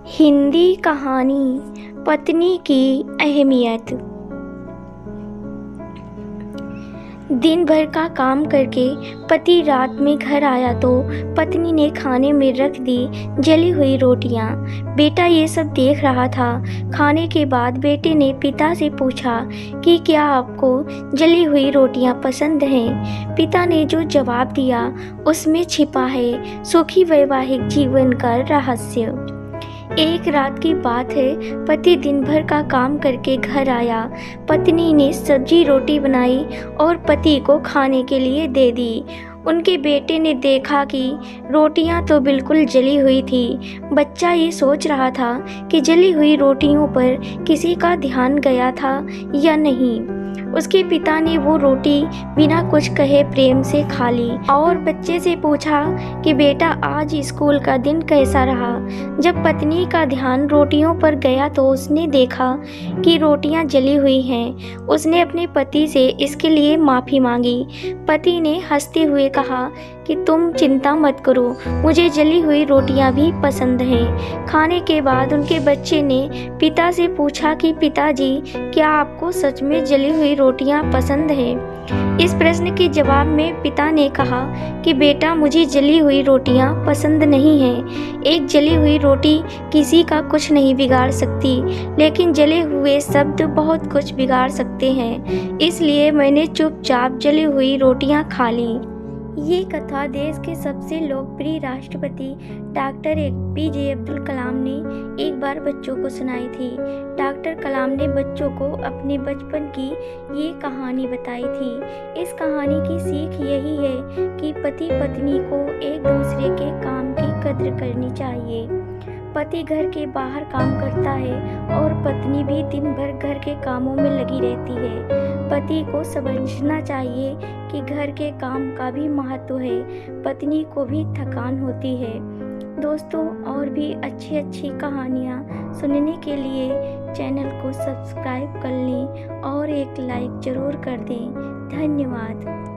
हिंदी कहानी पत्नी की अहमियत। दिन भर का काम करके पति रात में घर आया तो पत्नी ने खाने में रख दी जली हुई रोटियां। बेटा ये सब देख रहा था। खाने के बाद बेटे ने पिता से पूछा कि क्या आपको जली हुई रोटियां पसंद हैं। पिता ने जो जवाब दिया उसमें छिपा है सुखी वैवाहिक जीवन का रहस्य। एक रात की बात है, पति दिन भर का काम करके घर आया। पत्नी ने सब्जी रोटी बनाई और पति को खाने के लिए दे दी। उनके बेटे ने देखा कि रोटियां तो बिल्कुल जली हुई थी। बच्चा ये सोच रहा था कि जली हुई रोटियों पर किसी का ध्यान गया था या नहीं। उसके पिता ने वो रोटी बिना कुछ कहे प्रेम से खा ली और बच्चे से पूछा कि बेटा आज स्कूल का दिन कैसा रहा। जब पत्नी का ध्यान रोटियों पर गया तो उसने देखा कि रोटियां जली हुई हैं। उसने अपने पति से इसके लिए माफ़ी मांगी। पति ने हंसते हुए कहा कि तुम चिंता मत करो, मुझे जली हुई रोटियां भी पसंद हैं। खाने के बाद उनके बच्चे ने पिता से पूछा कि पिताजी क्या आपको सच में जली हुई रोटियां पसंद हैं। इस प्रश्न के जवाब में पिता ने कहा कि बेटा मुझे जली हुई रोटियां पसंद नहीं हैं। एक जली हुई रोटी किसी का कुछ नहीं बिगाड़ सकती, लेकिन जले हुए शब्द बहुत कुछ बिगाड़ सकते हैं। इसलिए मैंने चुपचाप जली हुई रोटियां खा ली। ये कथा देश के सबसे लोकप्रिय राष्ट्रपति डॉक्टर APJ अब्दुल कलाम ने एक बार बच्चों को सुनाई थी। डॉक्टर कलाम ने बच्चों को अपने बचपन की ये कहानी बताई थी। इस कहानी की सीख यही है कि पति पत्नी को एक दूसरे के काम की कद्र करनी चाहिए। पति घर के बाहर काम करता है और पत्नी भी दिन भर घर के कामों में लगी रहती है। पति को समझना चाहिए कि घर के काम का भी महत्व है, पत्नी को भी थकान होती है। दोस्तों और भी अच्छी कहानियाँ सुनने के लिए चैनल को सब्सक्राइब कर लें और एक लाइक ज़रूर कर दें। धन्यवाद।